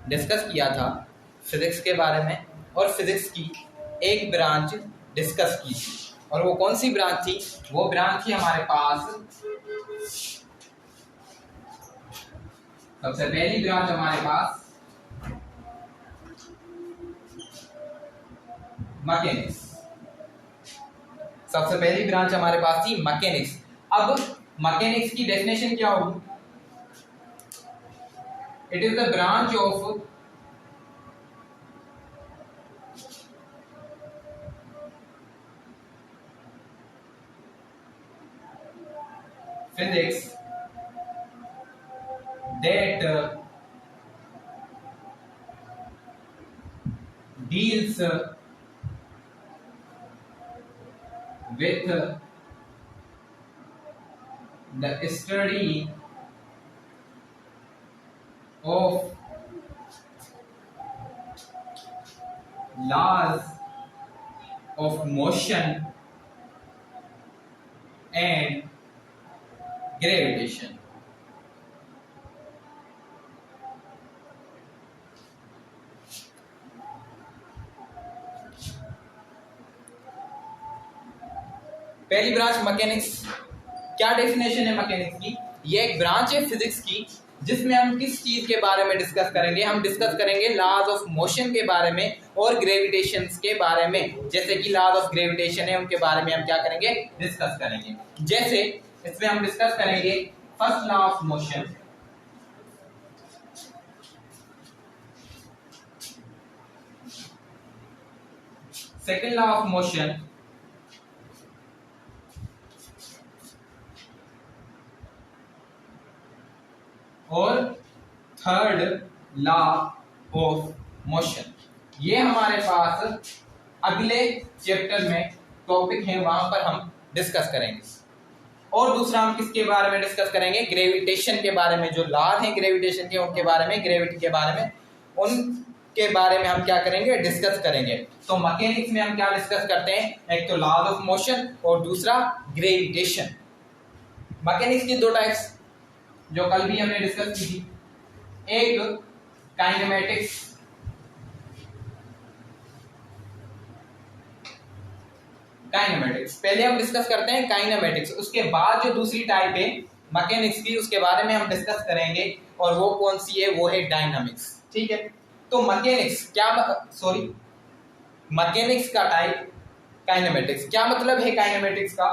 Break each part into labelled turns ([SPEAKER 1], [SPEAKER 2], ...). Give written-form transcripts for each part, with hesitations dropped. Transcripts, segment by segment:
[SPEAKER 1] Discuss किया था physics के बारे में, और फिजिक्स की एक ब्रांच डिस्कस की थी। और वो कौन सी ब्रांच थी? वो ब्रांच थी हमारे पास, सबसे पहली ब्रांच हमारे पास मैकेनिक्स। सबसे पहली ब्रांच हमारे पास थी मैकेनिक्स। अब मैकेनिक्स की डेफिनेशन क्या होगी? It is the branch of physics that deals with the study of laws of motion and gravitation। पहली ब्रांच मैकेनिक्स। क्या डेफिनेशन है मैकेनिक्स की? ये एक ब्रांच है फिजिक्स की जिसमें हम किस चीज के बारे में डिस्कस करेंगे? हम डिस्कस करेंगे लॉज ऑफ मोशन के बारे में और ग्रेविटेशन के बारे में। जैसे कि लॉज ऑफ ग्रेविटेशन है, उनके बारे में हम क्या करेंगे? डिस्कस करेंगे। जैसे इसमें हम डिस्कस करेंगे first law of motion, second law of motion, और थर्ड लॉ ऑफ मोशन। ये हमारे पास अगले चैप्टर में टॉपिक है, वहां पर हम डिस्कस करेंगे। और दूसरा हम किसके बारे में डिस्कस करेंगे? ग्रेविटेशन के बारे में। जो लॉ हैं ग्रेविटेशन के, उनके बारे में, ग्रेविटी के बारे में, उनके बारे में हम क्या करेंगे? डिस्कस करेंगे। तो मैकेनिक्स में हम क्या डिस्कस करते हैं? एक तो लॉ ऑफ मोशन और दूसरा ग्रेविटेशन। मैकेनिक्स की दो टाइप्स जो कल भी हमने डिस्कस की थी, एक काइनेमेटिक्स, पहले हम डिस्कस करते हैं काइनेमेटिक्स। उसके बाद जो दूसरी टाइप है मैकेनिक्स की, उसके बारे में हम डिस्कस करेंगे, और वो कौन सी है? वो है डायनामिक्स। ठीक है। तो मैकेनिक्स मैकेनिक्स का टाइप काइनेमेटिक्स। क्या मतलब है काइनेमेटिक्स का?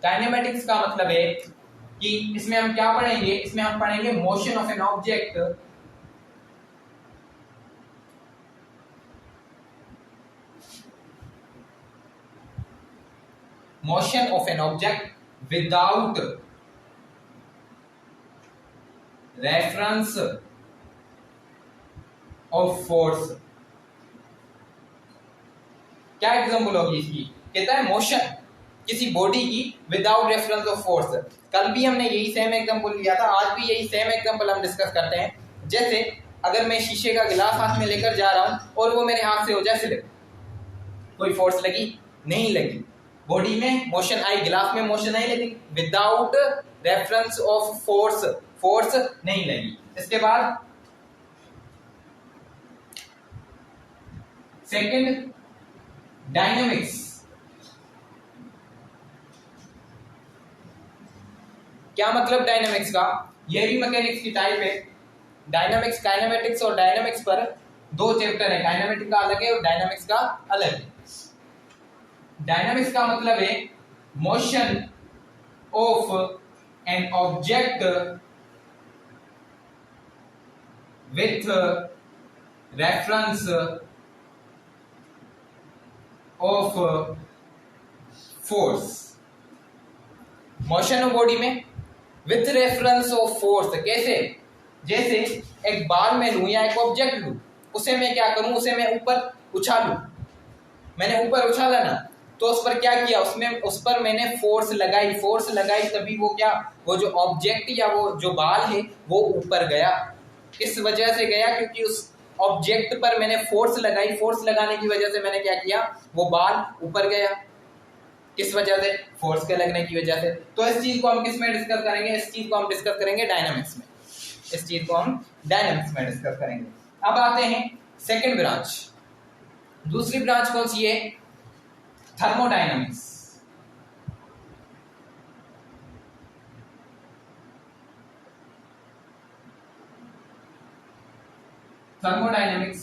[SPEAKER 1] काइनेमेटिक्स का मतलब है कि इसमें हम क्या पढ़ेंगे? इसमें हम पढ़ेंगे motion of an object without reference of force. क्या एग्जांपल होगी इसकी? कहता है मोशन किसी बॉडी की विदाउट रेफरेंस ऑफ फोर्स। कल भी हमने यही सेम एग्जांपल लिया था, आज भी यही सेम एग्जांपल हम डिस्कस करते हैं। जैसे अगर मैं शीशे का गिलास हाथ में लेकर जा रहा हूं और वो मेरे हाथ से हो जाए स्लिप, कोई फोर्स लगी? नहीं लगी। बॉडी में मोशन आई, गिलास में मोशन आई, लेकिन विदाउट रेफरेंस ऑफ फोर्स नहीं लगी। इसके बाद सेकंड डायनामिक्स। क्या मतलब डायनामिक्स का? ये भी मैकेनिक्स की टाइप है। डायनामिक्स, काइनेमेटिक्स और डायनामिक्स पर दो चैप्टर है। काइनेमेटिक्स का अलग है और डायनामिक्स का अलग है। डायनामिक्स का मतलब है motion of an object with reference of force. Motion of body में विथ रेफरेंस ऑफ फोर्स। कैसे? जैसे एक बाल में लूं या एक ऑब्जेक्ट लूं, उसे मैं क्या करूं? उसे मैं ऊपर उछालूं। मैंने ऊपर उछाला ना, तो उस पर क्या किया? उस पर मैंने फोर्स लगाई, तभी वो क्या, वो जो ऑब्जेक्ट या वो जो बाल है वो ऊपर गया। किस वजह से गया? क्योंकि उस ऑब्जेक्ट पर मैंने फोर्स लगाई, फोर्स लगाने की वजह से मैंने क्या किया? वो बाल ऊपर गया। किस वजह से? फोर्स के लगने की वजह से। तो इस चीज को हम किस में डिस्कस करेंगे? इस चीज को हम डिस्कस करेंगे डायनामिक्स में। इस चीज को हम डायनामिक्स में डिस्कस करेंगे। अब आते हैं सेकंड ब्रांच, दूसरी ब्रांच कौन सी है? थर्मोडायनामिक्स। थर्मोडायनामिक्स,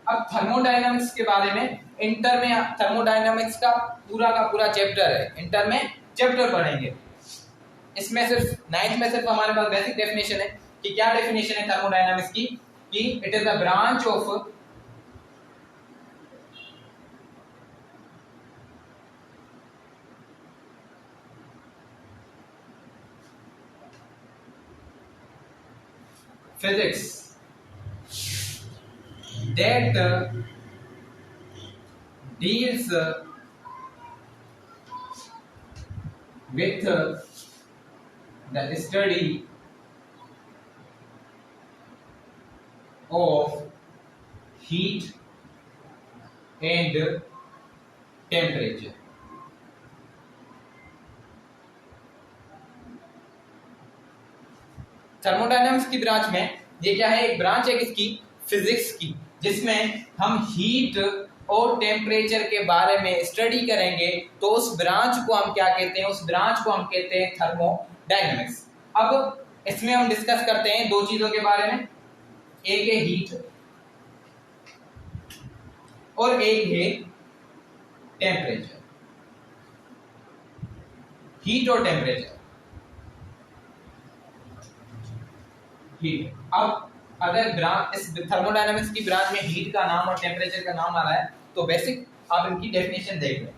[SPEAKER 1] अब थर्मोडायनामिक्स के बारे में इंटर में थर्मोडायनामिक्स का पूरा चैप्टर है, इंटर में चैप्टर पढ़ेंगे। इसमें सिर्फ 9th में सिर्फ हमारे पास बेसिक डेफिनेशन है कि क्या डेफिनेशन है थर्मोडायनामिक्स की, कि it is the branch of physics that deals with the study of heat and temperature। Thermodynamics की ब्रांच में ये क्या है? एक ब्रांच है किसकी? फिजिक्स की, जिसमें हम हीट और टेम्परेचर के बारे में स्टडी करेंगे। तो उस ब्रांच को हम क्या कहते हैं? उस ब्रांच को हम कहते हैं थर्मोडायनामिक्स। अब इसमें हम डिस्कस करते हैं दो चीजों के बारे में, एक है हीट और एक है टेम्परेचर। हीट और टेम्परेचर, हीट। अब अगर इस थर्मोडायनामिक्स की ब्रांच में हीट का नाम और टेम्परेचर का नाम आ रहा है तो बेसिक आप इनकी डेफिनेशन देख लें।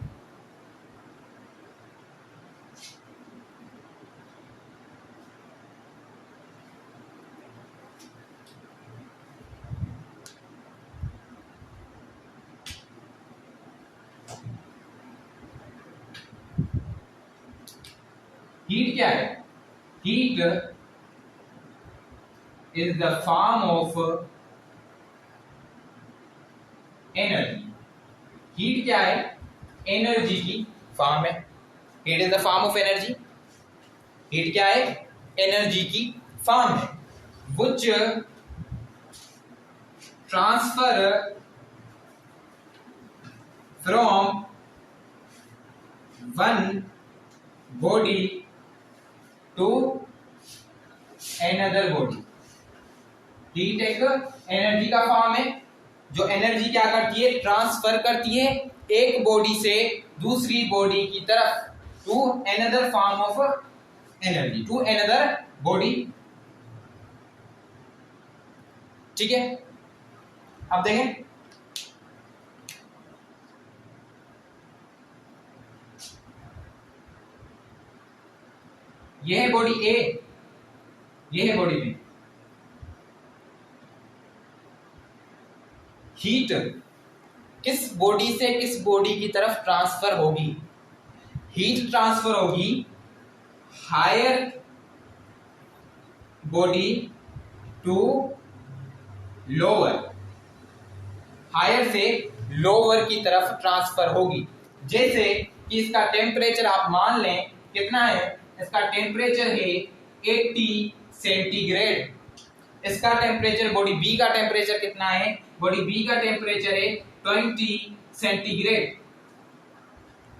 [SPEAKER 1] हीट क्या है? Heat is the form of energy। Heat क्या है? एनर्जी की फॉर्म है। Heat is the form of energy. Heat क्या है? एनर्जी की फॉर्म है। which transfer from one body to another body। Heat एक एनर्जी का फॉर्म है जो एनर्जी क्या करती है? ट्रांसफर करती है एक बॉडी से दूसरी बॉडी की तरफ, to another form of energy, to another body. ठीक है, अब देखें ये है बॉडी ए, ये है बॉडी बी। हीट किस बॉडी से किस बॉडी की तरफ ट्रांसफर होगी? हीट ट्रांसफर होगी higher body to lower, higher से लोअर की तरफ ट्रांसफर होगी। जैसे कि इसका टेम्परेचर आप मान लें कितना है? इसका टेम्परेचर है 80 सेंटीग्रेड। इसका टेम्परेचर, बॉडी बी का टेम्परेचर कितना है? बॉडी बी का टेम्परेचर है 20 सेंटीग्रेड।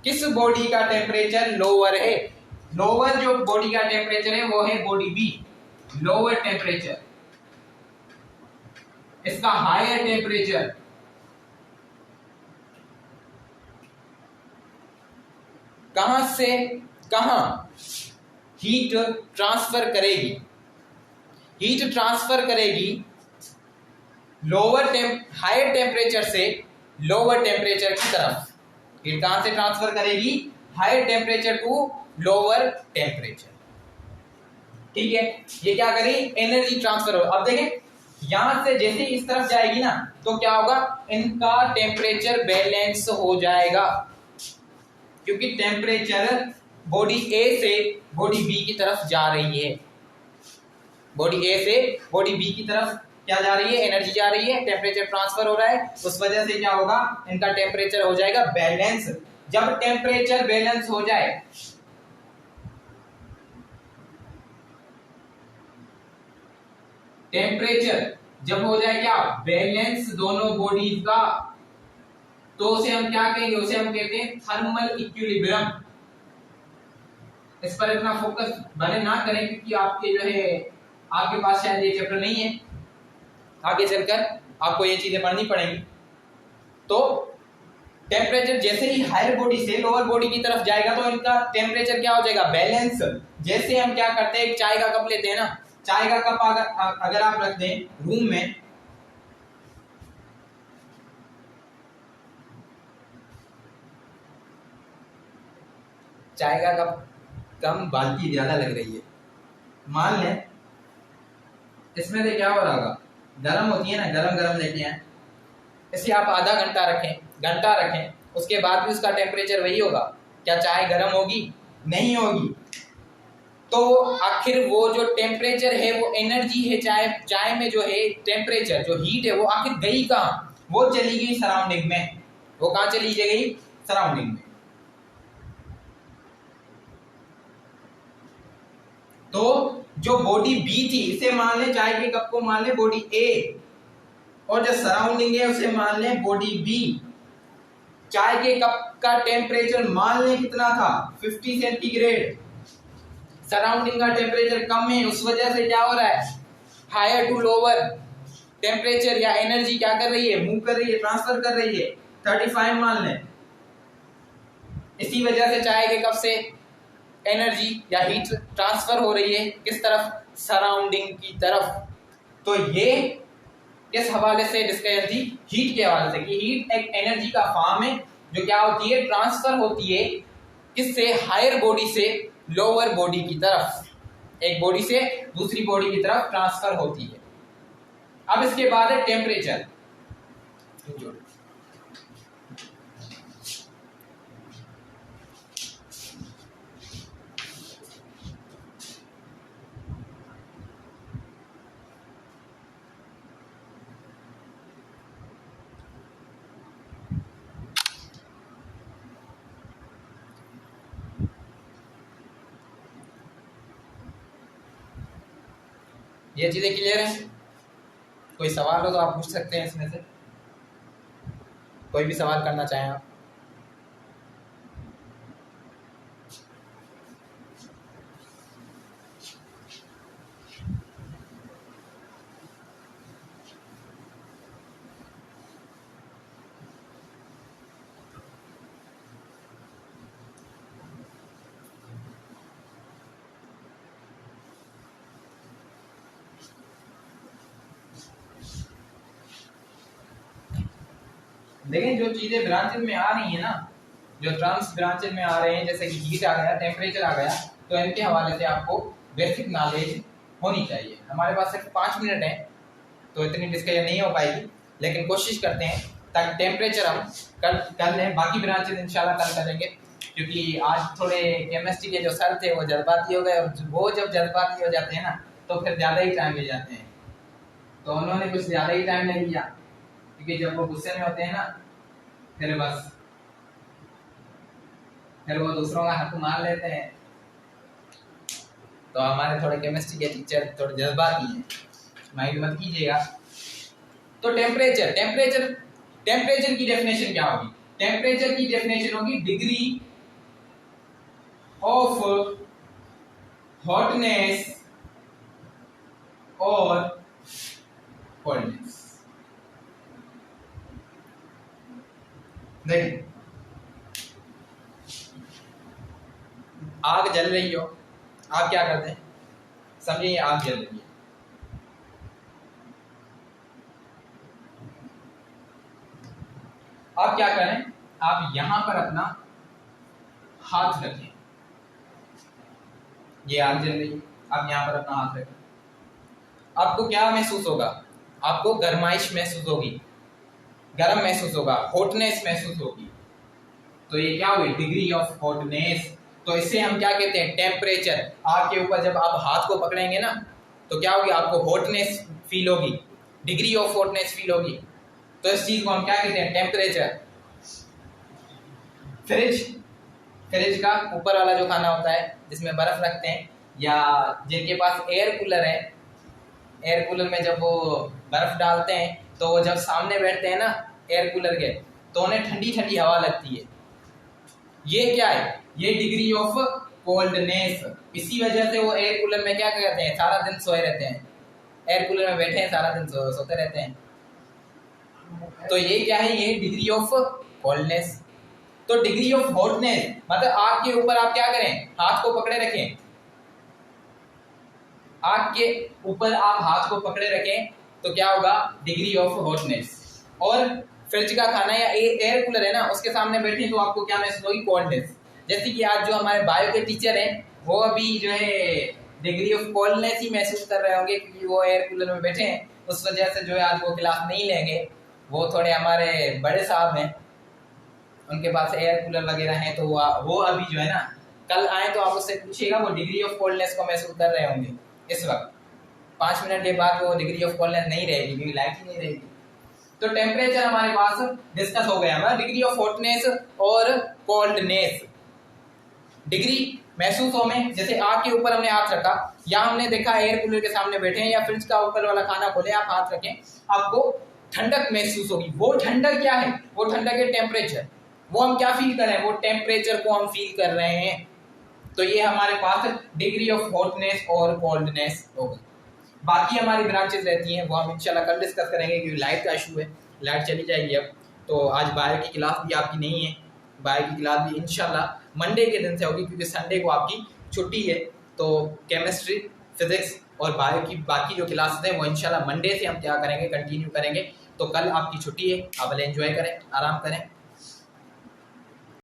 [SPEAKER 1] किस बॉडी का टेम्परेचर लोअर है? लोअर जो बॉडी का टेम्परेचर है वो है बॉडी बी, लोअर टेम्परेचर। इसका हायर टेम्परेचर कहां से कहां हीट ट्रांसफर करेगी? हीट ट्रांसफर करेगी हायर टेम्परेचर से लोअर टेम्परेचर की तरफ। हीट कहां से ट्रांसफर करेगी? Higher temperature to lower temperature. ठीक है, ये क्या करेगी? एनर्जी ट्रांसफर हो। अब देखें यहां से जैसे इस तरफ जाएगी ना तो क्या होगा? इनका टेम्परेचर बैलेंस हो जाएगा, क्योंकि टेम्परेचर बॉडी ए से बॉडी बी की तरफ जा रही है। बॉडी ए से बॉडी बी की तरफ क्या जा रही है? एनर्जी जा रही है, टेम्परेचर ट्रांसफर हो रहा है। उस वजह से क्या होगा? इनका टेम्परेचर हो जाएगा बैलेंस। जब टेम्परेचर बैलेंस हो जाए टेम्परेचर जब हो जाए क्या बैलेंस दोनों बॉडीज का, तो उसे हम क्या कहेंगे, उसे हम कहते हैं थर्मल इक्विलिब्रियम। इस पर इतना फोकस भले ना करें क्योंकि आपके जो है आपके पास शायद ये चैप्टर नहीं है, आगे चलकर आपको ये चीजें पढ़नी पड़ेंगी। तो टेम्परेचर जैसे ही हायर बॉडी से लोअर बॉडी की तरफ जाएगा तो इनका टेम्परेचर क्या हो जाएगा, बैलेंस। जैसे हम क्या करते हैं, एक चाय का कप लेते हैं ना, चाय का कप अगर आप रख दें रूम में, चाय का कप कम बाल्टी ज्यादा लग रही है, मान लें इसमें से क्या हो रहा होगा, गर्म होती है ना, गरम गरम लेके आए, इसे आप आधा घंटा रखें, घंटा रखें, उसके बाद भी उसका टेम्परेचर वही होगा, क्या चाय गर्म होगी, नहीं होगी। तो आखिर वो जो टेम्परेचर है वो एनर्जी है, चाय में जो है टेम्परेचर जो हीट है वो आखिर गई कहाँ, वो चली गई सराउंडिंग में। वो कहाँ चली गई, सराउंडिंग में। तो जो बॉडी बी थी, इसे मान ले, चाय के कप को मान ले बॉडी ए, और जो सराउंडिंग है उसे मान ले बॉडी बी। चाय के कप का टेम्परेचर मान ले कितना था, 50 सेंटीग्रेड। सराउंडिंग का टेम्परेचर कम है, उस वजह से क्या हो रहा है, हायर टू लोअर टेम्परेचर या एनर्जी क्या कर रही है, मूव कर रही है, ट्रांसफर कर रही है, 35 मान लें। इसी वजह से चाय के कप से एनर्जी या हीट ट्रांसफर हो रही है किस तरफ, सराउंडिंग की तरफ। तो ये किस हवाले से डिस्कशन थी, हीट के हवाले से, कि हीट एक एनर्जी का फॉर्म है जो क्या होती है, ट्रांसफर होती है किससे, हायर बॉडी से लोअर बॉडी की तरफ, एक बॉडी से दूसरी बॉडी की तरफ ट्रांसफर होती है। अब इसके बाद है टेम्परेचर। ये चीजें क्लियर है, कोई सवाल हो तो आप पूछ सकते हैं इसमें से, कोई भी सवाल करना चाहें आप। लेकिन जो चीजें ब्रांचेज में आ रही है ना, जो टर्म्स ब्रांचेज में आ रहे हैं, जैसे कि हीट आ गया, टेम्परेचर आ गया, तो इनके हवाले से आपको बेसिक नॉलेज होनी चाहिए। हमारे पास सिर्फ 5 मिनट है तो इतनी डिस्कशन नहीं हो पाएगी, लेकिन कोशिश करते हैं ताकि टेम्परेचर हम कर लें। बाकी ब्रांचेज इंशाल्लाह कल करेंगे, क्योंकि आज थोड़े केमिस्ट्री के जो सर थे वो जज्बाती हो गए, और वो जब जज्बाती हो जाते हैं ना तो फिर ज़्यादा ही टाइम ले जाते हैं। तो उन्होंने कुछ ज़्यादा ही टाइम ले लिया, क्योंकि जब वो गुस्से में होते हैं ना फिर वो दूसरों का हक मान लेते हैं। तो हमारे थोड़े केमिस्ट्री के टीचर थोड़े जज्बाती हैं, माइंड मत कीजिएगा। तो टेम्परेचर की डेफिनेशन क्या होगी, टेम्परेचर की डेफिनेशन होगी डिग्री ऑफ हॉटनेस और कोल्डनेस। देखिए आग जल रही हो, आप क्या करते हैं, समझिए आग जल रही है, आप क्या करें, आप यहां पर अपना हाथ रखें, ये आग जल रही है, आप यहां पर अपना हाथ रखें, आपको क्या महसूस होगा, आपको गर्माइश महसूस होगी, गर्म महसूस होगा, हॉटनेस महसूस होगी। तो ये क्या हुई, डिग्री ऑफ हॉटनेस। तो इसे हम क्या कहते हैं, टेम्परेचर। आग के ऊपर जब आप हाथ को पकड़ेंगे ना तो क्या होगी, आपको हॉटनेस फील होगी, डिग्री ऑफ हॉटनेस फील होगी। तो इस चीज को हम क्या कहते हैं, टेम्परेचर। फ्रिज का ऊपर वाला जो खाना होता है जिसमें बर्फ रखते हैं, या जिनके पास एयर कूलर है एयर कूलर में जब वो बर्फ डालते हैं तो वो जब सामने बैठते हैं ना एयर कूलर के, तो उन्हें ठंडी ठंडी हवा लगती है। ये क्या है? ये डिग्री ऑफ कोल्डनेस। इसी वजह से वो एयर कूलर में क्या करते हैं, सारा दिन सोए रहते हैं। एयर कूलर में बैठे हैं सारा दिन सोते रहते हैं। तो ये क्या है? ये डिग्री ऑफ कोल्डनेस। तो डिग्री ऑफ हॉटनेस मतलब आग के ऊपर आप क्या करें, हाथ को पकड़े रखें। आग के ऊपर आप हाथ को पकड़े रखें तो क्या होगा? Degree of hotness. और फ्रिज का खाना या एयर कूलर है ना, उसके सामने बैठे तो आपको क्या महसूस होगी? कोल्डनेस। जैसे कि आज जो हमारे बायो के टीचर हैं वो अभी जो है डिग्री ऑफ कोल्डनेस ही महसूस कर रहे होंगे, क्योंकि वो एयर कूलर में बैठे हैं। उस वजह से जो है आज वो क्लास नहीं लेंगे। वो थोड़े हमारे बड़े साहब हैं, उनके पास एयर कूलर वगैरह हैं, तो वो अभी जो है ना कल आए तो आप उससे पूछिएगा, वो डिग्री ऑफ कोल्डनेस को महसूस कर रहे होंगे। इस वक्त 5 मिनट के बाद वो डिग्री ऑफ कोल्डनेस नहीं रहेगी, क्योंकि लाइट ही नहीं रहेगी। तो टेम्परेचर हमारे पास डिस्कस हो गया हमारा, डिग्री ऑफ हॉटनेस और कोल्डनेस। डिग्री महसूस हो में, जैसे आग के ऊपर हमने हाथ रखा, या हमने देखा एयर कूलर के सामने बैठे हैं, या फ्रिज का ऊपर वाला खाना खोले, आप हाथ रखें, आपको ठंडक महसूस होगी। वो ठंडक क्या है? वो ठंडक है टेम्परेचर। वो हम क्या फील कर रहे हैं? वो टेम्परेचर को हम फील कर रहे हैं। तो ये हमारे पास डिग्री ऑफ हॉटनेस और कोल्डनेस होगा। बाकी हमारी ब्रांचेस रहती हैं, वो हम इंशाल्लाह कल डिस्कस करेंगे, क्योंकि लाइट का इशू है, लाइट चली जाएगी अब। तो आज बायो की क्लास भी आपकी नहीं है, बायो की क्लास भी इंशाल्लाह मंडे के दिन से होगी, क्योंकि संडे को आपकी छुट्टी है। तो केमिस्ट्री, फिजिक्स और बायो की बाकी जो क्लासेस हैं वो इंशाल्लाह मंडे से हम क्या करेंगे, कंटिन्यू करेंगे। तो कल आपकी छुट्टी है, आप एंजॉय करें, आराम करें।